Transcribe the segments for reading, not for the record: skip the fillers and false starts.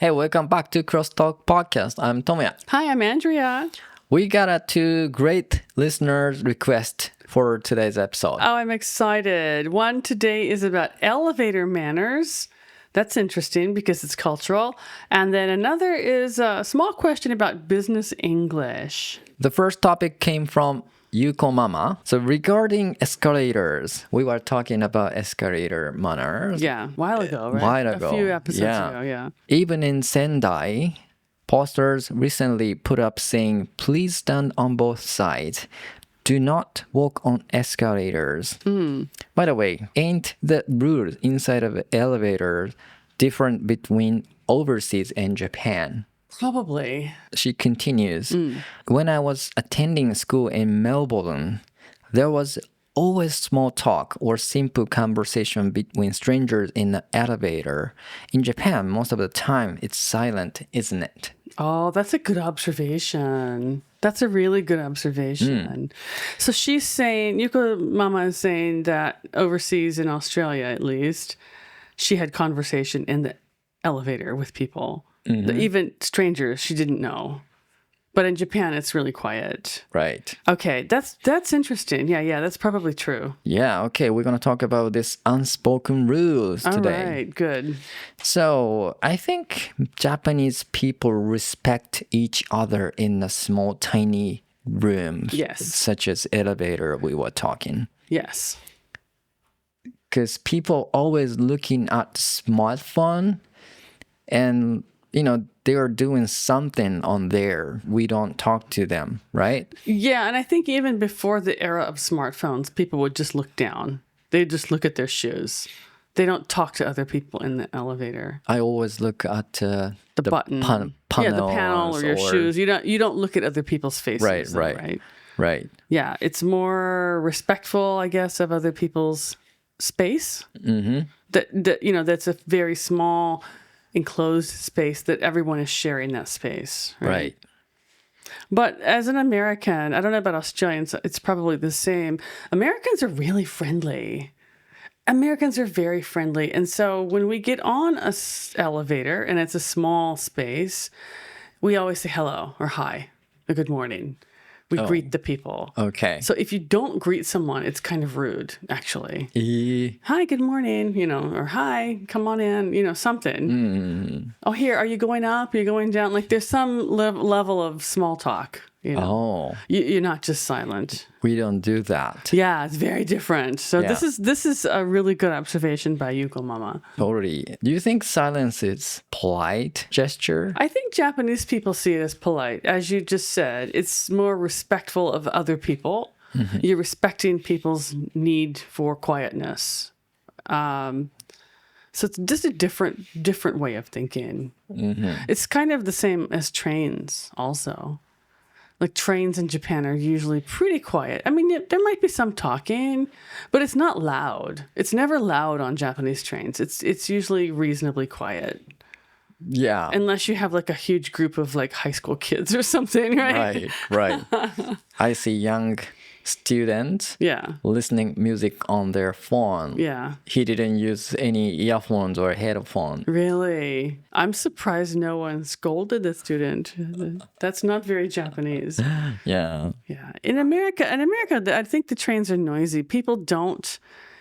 Hey, welcome back to CrossTalk podcast. I'm Tomoya. Hi, I'm Andrea. We got a two great listeners' request for today's episode. Oh, I'm excited. One today is about elevator manners. That's interesting because it's cultural. And then another is a small question about business English. The first topic came from Yuko Mama. So regarding escalators, we were talking about escalator manners. Yeah, a while ago, right? While ago. A few episodes ago, yeah. Even in Sendai, posters recently put up saying, please stand on both sides. Do not walk on escalators. By the way, ain't the rules inside of elevators different between overseas and Japan? Probably. She continues, when I was attending school in Melbourne, there was always small talk or simple conversation between strangers in the elevator. In Japan, most of the time, it's silent, isn't it? Oh, that's a good observation. That's a really good observation. So she's saying, Yuko Mama is saying that overseas in Australia, at least, she had conversation in the elevator with people. Even strangers she didn't know. But in Japan, it's really quiet. Right. Okay, that's interesting. Yeah, that's probably true. Yeah, okay, we're going to talk about this unspoken rules today. All right, good. So I think Japanese people respect each other in a small, tiny rooms. Yes. Such as elevator we were talking. Yes. Because people always looking at smartphone and, you know, they are doing something on there. We don't talk to them, right? Yeah, and I think even before the era of smartphones, people would just look down. They'd just look at their shoes. They don't talk to other people in the elevator. I always look at The button. panels The panel or your shoes. You don't look at other people's faces. Right. Yeah, it's more respectful, I guess, of other people's space. That's a very small, enclosed space that everyone is sharing that space. Right. But as an American, I don't know about Australians, it's probably the same. Americans are really friendly. Americans are very friendly. And so when we get on a elevator and it's a small space, we always say hello or hi or good morning. We greet the people. Okay. So if you don't greet someone, it's kind of rude, actually. Hi, good morning, or hi, come on in, something. Oh, here, are you going up? Are you going down? Like there's some level of small talk. You're not just silent. We don't do that. Yeah, it's very different. So this is a really good observation by Yuko Mama. Totally. Do you think silence is polite gesture? I think Japanese people see it as polite. As you just said, it's more respectful of other people. You're respecting people's need for quietness. So it's just a different way of thinking. It's kind of the same as trains also. Like trains in Japan are usually pretty quiet. I mean, there might be some talking, but it's not loud. It's never loud on Japanese trains. It's usually reasonably quiet. Yeah. Unless you have like a huge group of like high school kids or something, right? Right. I see young students listening music on their phone. Yeah. He didn't use any earphones or headphones. Really? I'm surprised no one scolded the student. That's not very Japanese. Yeah. Yeah. In America, I think the trains are noisy. People don't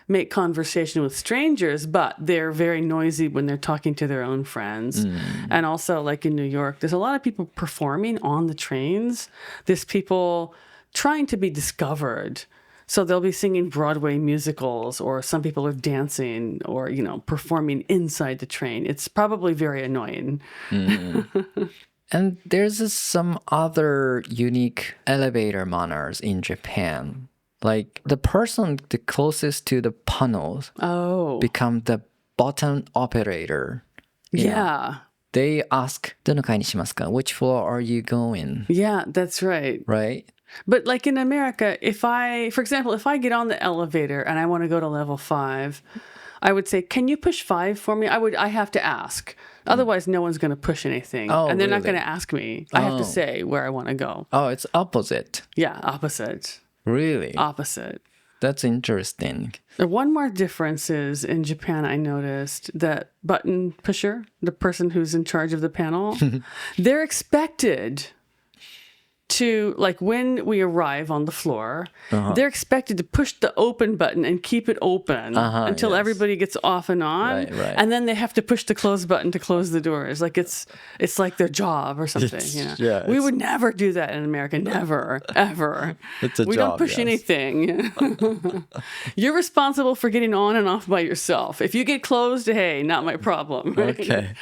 make conversation with strangers, but they're very noisy when they're talking to their own friends. And also, like in New York, there's a lot of people performing on the trains. There's people trying to be discovered. So they'll be singing Broadway musicals, or some people are dancing or, performing inside the train. It's probably very annoying. And there's some other unique elevator manners in Japan. Like the person the closest to the panels become the button operator. Yeah. They ask, どの階にしますか? Which floor are you going? Yeah, that's right. Right? But like in America, for example, if I get on the elevator and I want to go to level 5, I would say, can you push 5 for me? I have to ask. Otherwise, no one's going to push anything. And they're not going to ask me. I have to say where I want to go. Oh, it's opposite. Yeah, opposite. Really? Opposite. That's interesting. One more difference is in Japan, I noticed that button pusher, the person who's in charge of the panel, they're expected to, like when we arrive on the floor, they're expected to push the open button and keep it open until everybody gets off and on. Right. And then they have to push the close button to close the doors. Like it's like their job or something. We would never do that in America. Never, ever. It's a we job, don't push yes. anything. You're responsible for getting on and off by yourself. If you get closed, hey, not my problem. Right? Okay.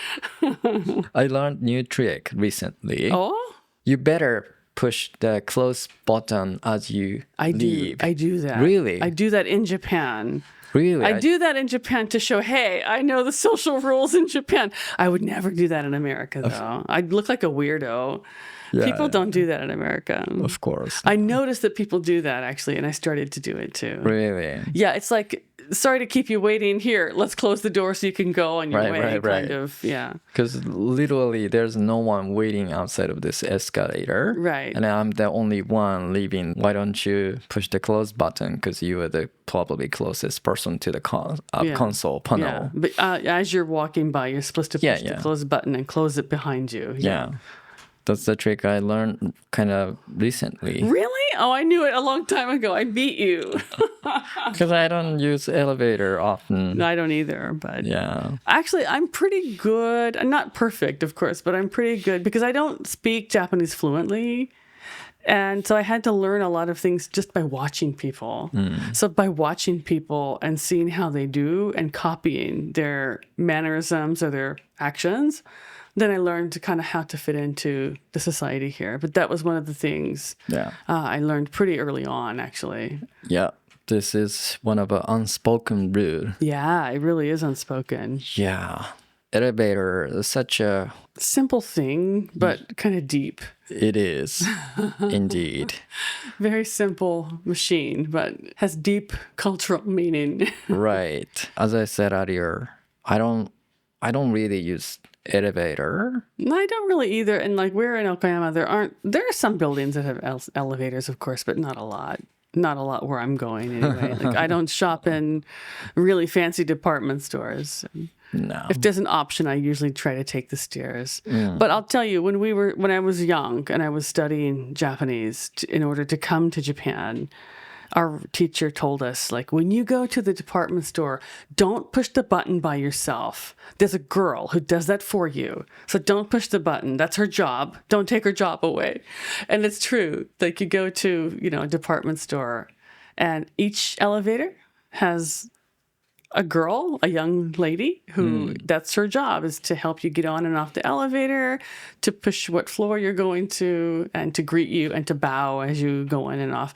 I learned new trick recently. Oh? You better push the close button as you leave. I do that. Really? I do that in Japan. Really? I do that in Japan to show, hey, I know the social rules in Japan. I would never do that in America, though. I'd look like a weirdo. People don't do that in America. Of course. I noticed that people do that, actually, and I started to do it, too. Really? Yeah, it's like, sorry to keep you waiting. Here, let's close the door so you can go on your way. Kind of, yeah. Because literally there's no one waiting outside of this escalator. Right. And I'm the only one leaving. Why don't you push the close button? Because you are the probably closest person to the console panel. Yeah. But as you're walking by, you're supposed to push the close button and close it behind you. Yeah. That's the trick I learned kind of recently. Really? Oh, I knew it a long time ago. I beat you. Because I don't use elevator often. No, I don't either. But yeah. Actually, I'm pretty good. I'm not perfect, of course, but I'm pretty good because I don't speak Japanese fluently. And so I had to learn a lot of things just by watching people. So by watching people and seeing how they do and copying their mannerisms or their actions, then I learned to kind of how to fit into the society here. But that was one of the things I learned pretty early on, actually. Yeah. This is one of an unspoken rule. Yeah, it really is unspoken. Yeah. Elevator is such a... simple thing, but kind of deep. It is, indeed. Very simple machine, but has deep cultural meaning. Right. As I said earlier, I don't really use elevator. No, I don't really either. And like we're in Okayama, there are some buildings that have elevators, of course, but not a lot. Not a lot where I'm going anyway. Like I don't shop in really fancy department stores. No. If there's an option, I usually try to take the stairs. But I'll tell you, when I was young and I was studying Japanese in order to come to Japan, our teacher told us, like, when you go to the department store, don't push the button by yourself. There's a girl who does that for you. So don't push the button. That's her job. Don't take her job away. And it's true. Like you go to, a department store and each elevator has a girl, a young lady, who that's her job, is to help you get on and off the elevator, to push what floor you're going to, and to greet you and to bow as you go in and off.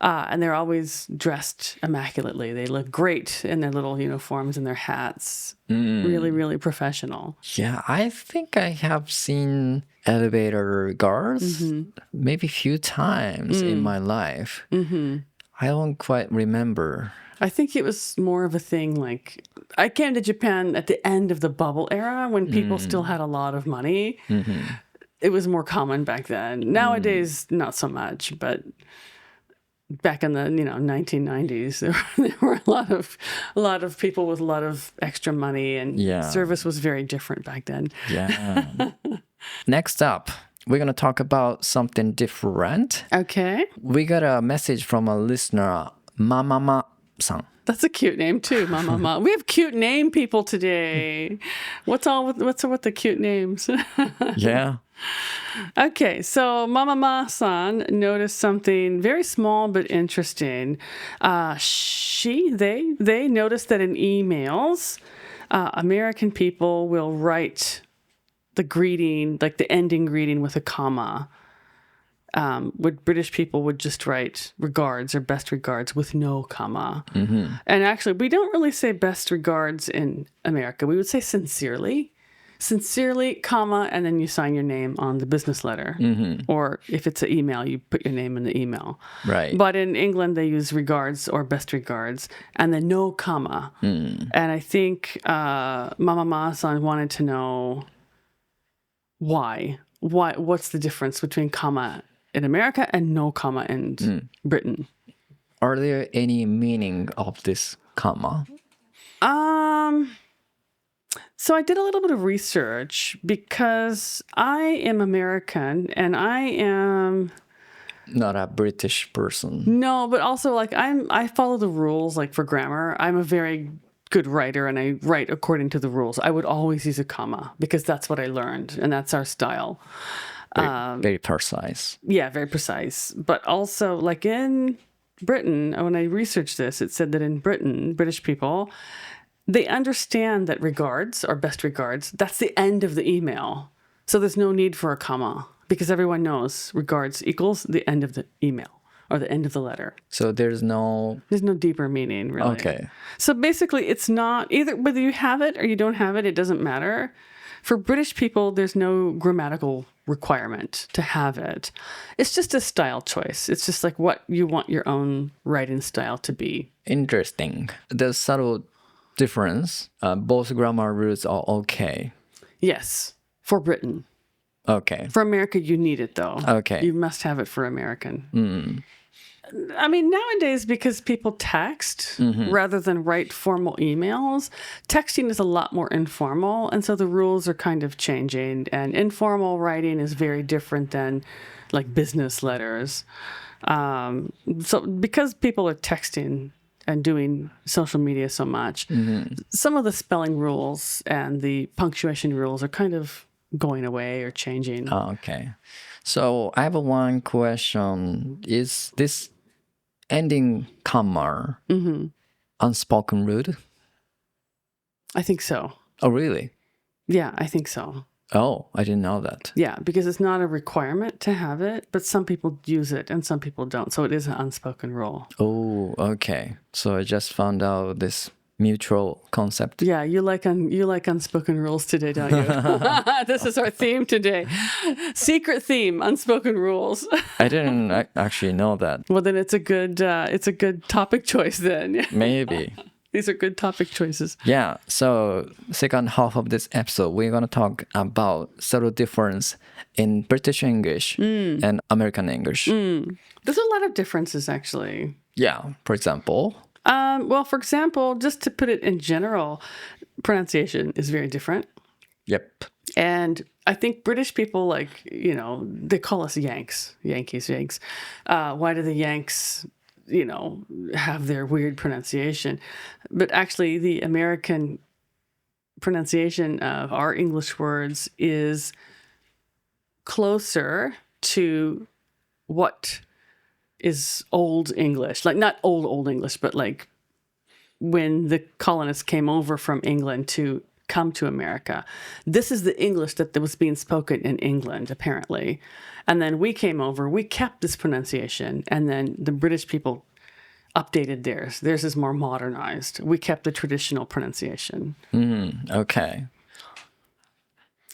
And they're always dressed immaculately. They look great in their little uniforms and their hats. Really, really professional. Yeah, I think I have seen elevator guards maybe a few times in my life. I don't quite remember. I think it was more of a thing like I came to Japan at the end of the bubble era when people still had a lot of money. It was more common back then. Nowadays, not so much, but back in the 1990s, there were a lot of people with a lot of extra money, and service was very different back then. Yeah. Next up, we're going to talk about something different. Okay. We got a message from a listener, Mamama-san. That's a cute name too, Mama. We have cute name people today. What's up with the cute names? Yeah. Okay, so Mama-san noticed something very small but interesting. They noticed that in emails, American people will write the greeting, like the ending greeting, with a comma. British people would just write regards or best regards with no comma. And actually, we don't really say best regards in America. We would say sincerely, comma, and then you sign your name on the business letter. Or if it's an email, you put your name in the email. Right. But in England, they use regards or best regards and then no comma. And I think Mama-san wanted to know why. What's the difference between comma in America and no comma in Britain? Are there any meaning of this comma? So I did a little bit of research because I am American and I am Not a British person. no, but also like I follow the rules like for grammar. I'm a very good writer and I write according to the rules. I would always use a comma because that's what I learned and that's our style. Very precise. Yeah, very precise. But also like in Britain, when I researched this, it said that in Britain, British people, they understand that regards or best regards, that's the end of the email. So there's no need for a comma because everyone knows regards equals the end of the email or the end of the letter. So there's no... There's no deeper meaning, really. Okay. So basically, it's not either whether you have it or you don't have it, it doesn't matter. For British people, there's no grammatical requirement to have it. It's just a style choice. It's just like what you want your own writing style to be. Interesting. The subtle difference, both grammar rules are okay. Yes, for Britain. Okay. For America, you need it, though. Okay. You must have it for American. I mean, nowadays, because people text rather than write formal emails, texting is a lot more informal. And so the rules are kind of changing. And informal writing is very different than like business letters. So because people are texting and doing social media so much, some of the spelling rules and the punctuation rules are kind of going away or changing. Oh, okay. So I have one question. Is this ending comma unspoken rule? I think so. Oh, really? Yeah, I think so. Oh, I didn't know that. Yeah, because it's not a requirement to have it, but some people use it and some people don't. So it is an unspoken rule. Oh, okay. So I just found out this mutual concept. Yeah, you like unspoken rules today, don't you? This is our theme today. Secret theme, unspoken rules. I didn't actually know that. Well, then it's a good topic choice then. Maybe. These are good topic choices. Yeah. So second half of this episode, we're going to talk about subtle difference in British English and American English. There's a lot of differences, actually. Yeah. For example. Well, for example, just to put it in general, pronunciation is very different. Yep. And I think British people, like, you know, they call us Yanks. Why do the Yanks, you know, have their weird pronunciation? But actually, the American pronunciation of our English words is closer to what is Old English, like not old English, but like when the colonists came over from England to come to America. This is the English that was being spoken in England, apparently. And then we came over, we kept this pronunciation, and then the British people updated theirs. Theirs is more modernized. We kept the traditional pronunciation. Okay.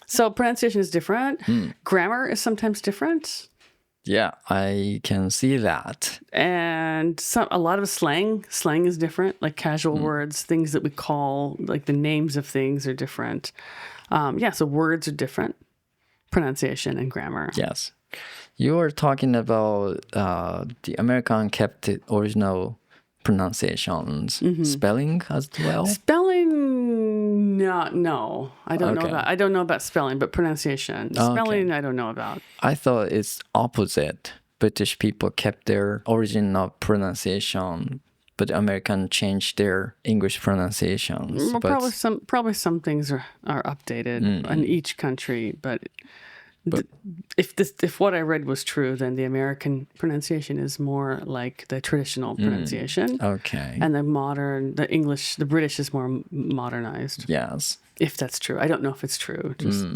So pronunciation is different. Grammar is sometimes different. Yeah, I can see that. And a lot of slang is different, like casual words, things that we call, like the names of things are different. So words are different, pronunciation and grammar. Yes. You were talking about the American kept the original pronunciations, spelling as well? Spelling, no. I don't know Okay. about. I don't know about spelling, but pronunciation. Spelling, I don't know about. I thought it's opposite. British people kept their original pronunciation, but American changed their English pronunciations. Well, but probably some things are updated in each country, but if what I read was true, then the American pronunciation is more like the traditional pronunciation. Okay. And the British is more modernized. Yes. If that's true. I don't know if it's true.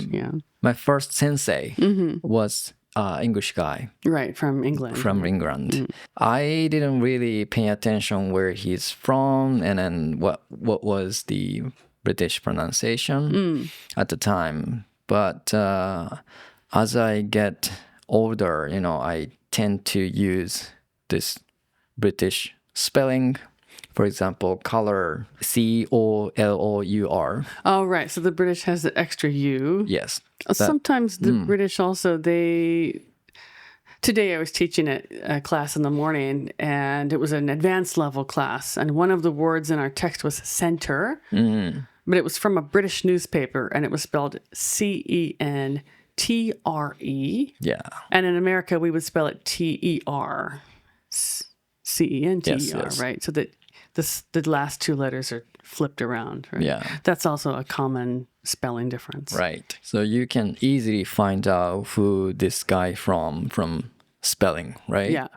Yeah. My first sensei was English guy. Right, from England. From England. I didn't really pay attention where he's from and then what was the British pronunciation at the time. But as I get older, you know, I tend to use this British spelling. For example, color, COLOUR. Oh, right. So the British has the extra U. Yes. Sometimes the British also, they Today I was teaching a class in the morning, and it was an advanced level class. And one of the words in our text was center, but it was from a British newspaper, and it was spelled CENTRE. Yeah. And in America, we would spell it TER. CENTER, Yes. right? So that the last two letters are flipped around, right? Yeah. That's also a common spelling difference. Right. So you can easily find out who this guy from spelling, right? Yeah.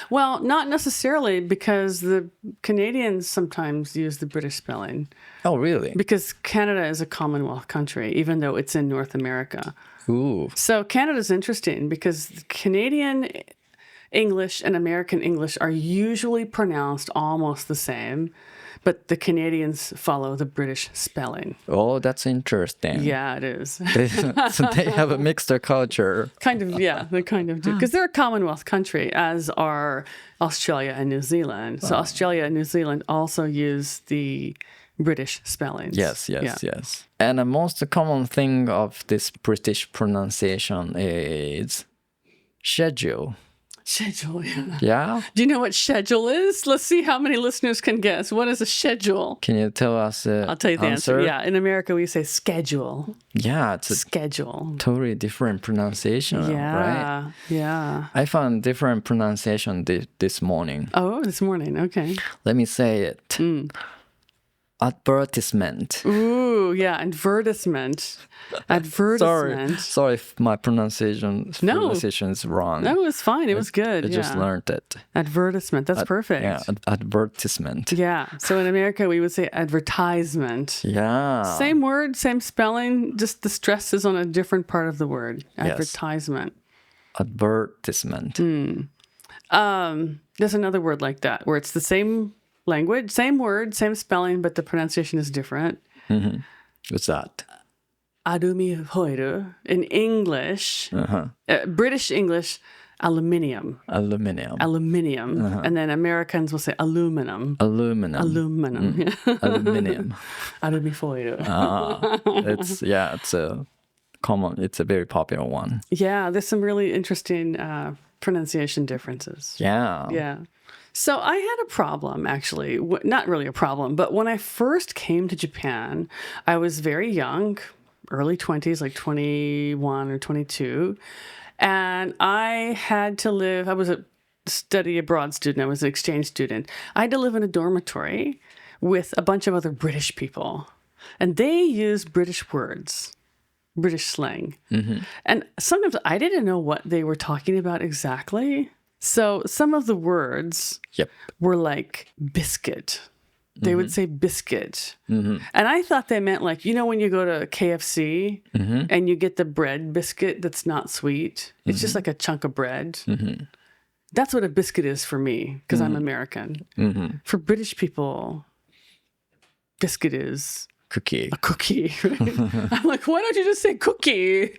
Well, not necessarily, because the Canadians sometimes use the British spelling, Oh, really? because Canada is a Commonwealth country, even though it's in North America. Ooh. So Canada's interesting because Canadian English and American English are usually pronounced almost the same, but the Canadians follow the British spelling. Oh, that's interesting. Yeah, it is. So they have a mixed culture. Kind of, yeah, they kind of do. Because they're a Commonwealth country, as are Australia and New Zealand. So Australia and New Zealand also use the British spellings. Yes. Yeah. And the most common thing of this British pronunciation is schedule. Schedule, yeah. Yeah? Do you know what schedule is? Let's see how many listeners can guess. What is a schedule? Can you tell us I'll tell you the answer. Yeah, in America we say schedule. Yeah, it's a Schedule. totally different pronunciation, right? Yeah, yeah. I found different pronunciation this morning. Oh, this morning. Okay. Let me say it. Advertisement. Ooh, yeah. Advertisement. Advertisement. Sorry if my pronunciation is wrong. No, it was fine. It was good. I just learned it. Advertisement. That's perfect. Yeah, advertisement. Yeah. So in America, we would say advertisement. Yeah. Same word, same spelling, just the stress is on a different part of the word. Advertisement. Advertisement. There's another word like that where it's the same language, same word, same spelling, but the pronunciation is different. What's that? Adumi hoiru. In English, British English, aluminium. Aluminium. And then Americans will say aluminum. Aluminum. Aluminum. Aluminium. Adumi hoiru. It's a very popular one. Yeah, there's some really interesting pronunciation differences. Yeah. Yeah. So I had a problem, actually. Not really a problem, but when I first came to Japan, I was very young, early 20s, like 21 or 22. And I had to live, I was a study abroad student. I was an exchange student. I had to live in a dormitory with a bunch of other British people. And they used British words, British slang. And sometimes I didn't know what they were talking about exactly. So some of the words were like biscuit. They would say biscuit. And I thought they meant like, you know, when you go to KFC and you get the bread biscuit that's not sweet. It's just like a chunk of bread. That's what a biscuit is for me, because I'm American. For British people, biscuit is Cookie. a cookie. Right? I'm like, why don't you just say cookie?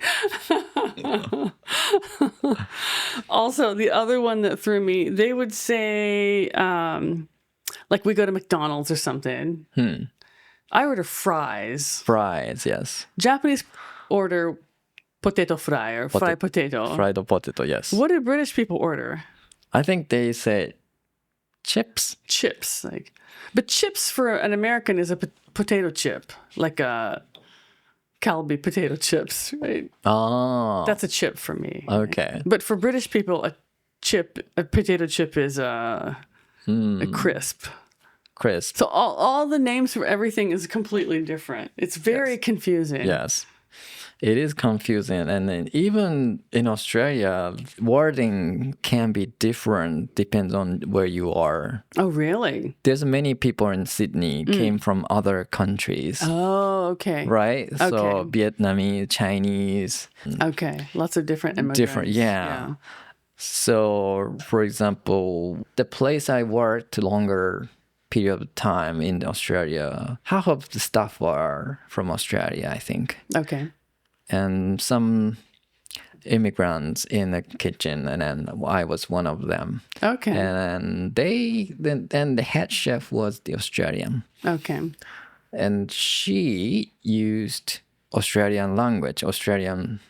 Also, the other one that threw me, they would say, like we go to McDonald's or something. I order fries. Fries, yes. Japanese order potato fry or fried potato. Fried potato, yes. What do British people order? I think they say chips. Chips. But chips for an American is a potato chip, like a Calbee potato chips, right? Oh. That's a chip for me. Okay. Right? But for British people, a potato chip is a crisp. Crisp. So all the names for everything is completely different. It's very confusing. Yes. It is confusing. And then even in Australia, wording can be different, depends on where you are. Oh, really? There's many people in Sydney came from other countries. Oh, okay. Right? So Vietnamese, Chinese. Okay. Lots of different immigrants. Different, yeah. So, for example, the place I worked longer period of time in Australia, half of the staff were from Australia, I think. Okay. And some immigrants in the kitchen, and then I was one of them. Okay. And then the head chef was the Australian. Okay. And she used Australian language, Australian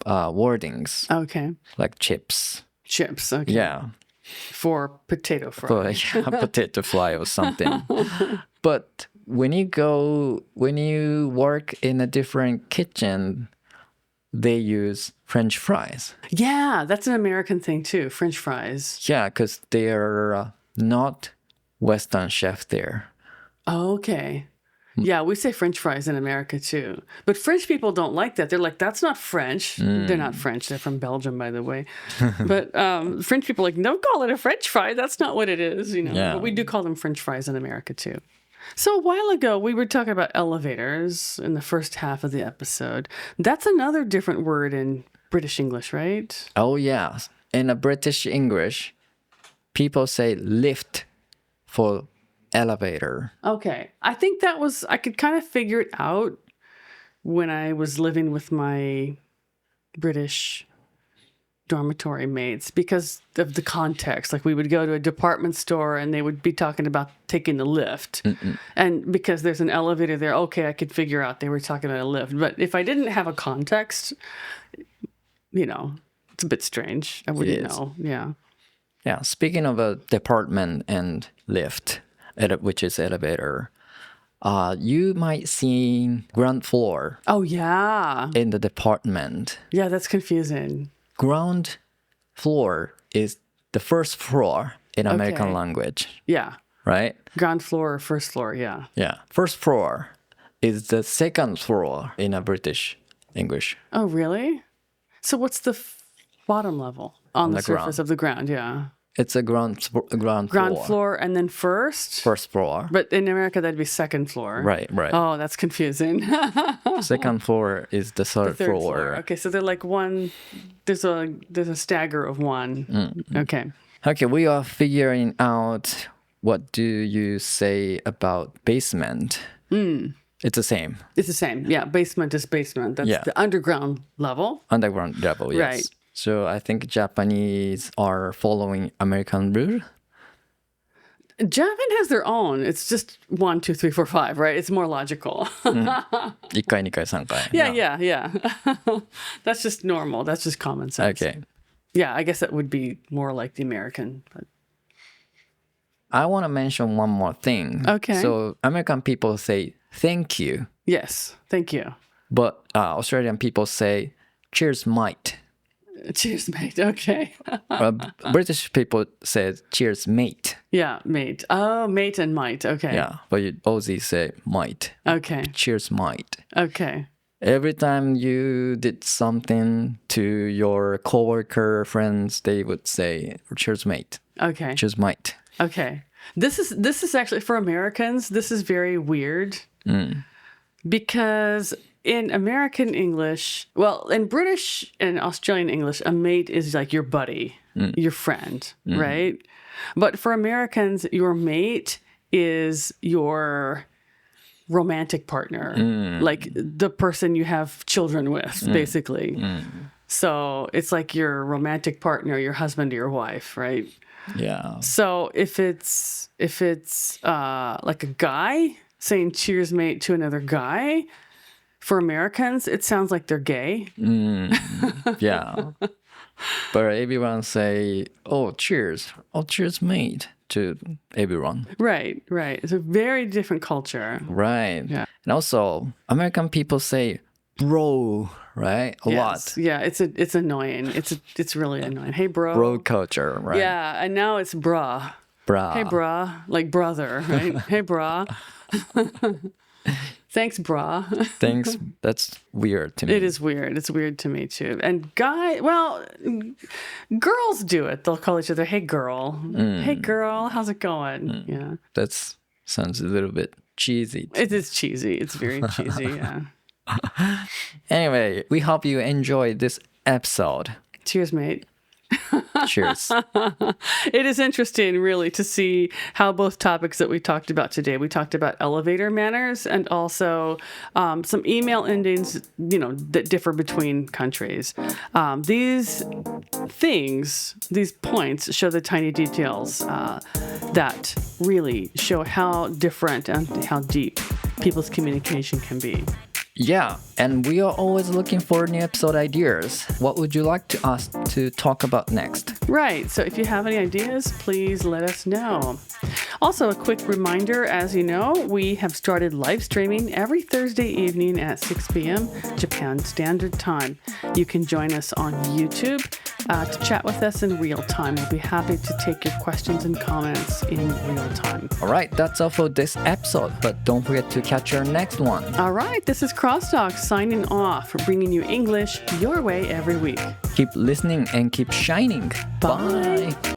wordings. Okay. Like chips. Chips. Okay. Yeah. For potato fry. For a potato fry or something. But when you work in a different kitchen, they use French fries. Yeah, that's an American thing too. French fries. Yeah, because they're not Western chef there. Oh, okay. Yeah, we say French fries in America too. But French people don't like that. They're like, that's not French. They're not French. They're from Belgium, by the way. But French people are like, don't call it a French fry. That's not what it is. Yeah. But we do call them French fries in America too. So a while ago, we were talking about elevators in the first half of the episode. That's another different word in British English, right? Oh, yeah. In a British English, people say lift for elevator. Okay. I think I could kind of figure it out when I was living with my British dormitory mates because of the context. Like we would go to a department store and they would be talking about taking the lift. And because there's an elevator there, okay, I could figure out they were talking about a lift. But if I didn't have a context, it's a bit strange. I wouldn't know. Yeah. Yeah. Speaking of a department and lift, which is elevator, you might see ground floor. Oh, yeah. In the department. Yeah, that's confusing. Ground floor is the first floor in American language. Yeah. Right? Ground floor or first floor, yeah. Yeah. First floor is the second floor in a British English. Oh, really? So what's the bottom level on the surface of the ground? Yeah. It's a ground floor. Ground floor and then first? First floor. But in America, that'd be second floor. Right. Oh, that's confusing. Second floor is the third floor. Okay, so they're like one, there's a stagger of one. Okay. Okay, we are figuring out what do you say about basement. It's the same. It's the same. Yeah, basement is basement. That's the underground level. Underground level, yes. Right. So I think Japanese are following American rule. Japan has their own. It's just 1, 2, 3, 4, 5, right? It's more logical. 1回、2回、3回. Yeah. That's just normal. That's just common sense. Okay. Yeah, I guess that would be more like the American. But... I want to mention one more thing. Okay. So American people say thank you. Yes, thank you. But Australian people say cheers, mate. Cheers, mate. Okay. British people say cheers, mate. Yeah, mate. Oh, mate and mate. Okay. Yeah, but Aussies say mate. Okay. Cheers, mate. Okay. Every time you did something to your coworker, friends, they would say cheers, mate. Okay. Cheers, mate. Okay. This is actually, for Americans, this is very weird. Because in American English, well, in British and Australian English, a mate is like your buddy, your friend, right? But for Americans, your mate is your romantic partner, like the person you have children with, basically. So it's like your romantic partner, your husband or your wife, right? Yeah. So if it's like a guy saying cheers, mate, to another guy, for Americans, it sounds like they're gay. Yeah. But everyone say, oh, cheers. Oh, cheers, mate, to everyone. Right. It's a very different culture. Right. Yeah. And also, American people say bro, right? A lot. Yeah, it's annoying. It's really annoying. Hey, bro. Bro culture, right? Yeah, and now it's brah. Brah. Hey, brah. Like brother, right? Hey, brah. Thanks, brah. Thanks. That's weird to me. It is weird. It's weird to me, too. And girls do it. They'll call each other, hey, girl. Hey, girl, how's it going? Yeah. That sounds a little bit cheesy. It is cheesy. It's very cheesy, yeah. Anyway, we hope you enjoyed this episode. Cheers, mate. Cheers. It is interesting, really, to see how both topics that we talked about today, we talked about elevator manners and also some email endings, that differ between countries. These points show the tiny details that really show how different and how deep people's communication can be. Yeah, and we are always looking for new episode ideas. What would you like us to talk about next? Right, so if you have any ideas, please let us know. Also, a quick reminder, as you know, we have started live streaming every Thursday evening at 6 p.m. Japan Standard Time. You can join us on YouTube to chat with us in real time. We'll be happy to take your questions and comments in real time. All right, that's all for this episode, but don't forget to catch our next one. All right, this is CrossTalk signing off, bringing you English your way every week. Keep listening and keep shining. Bye.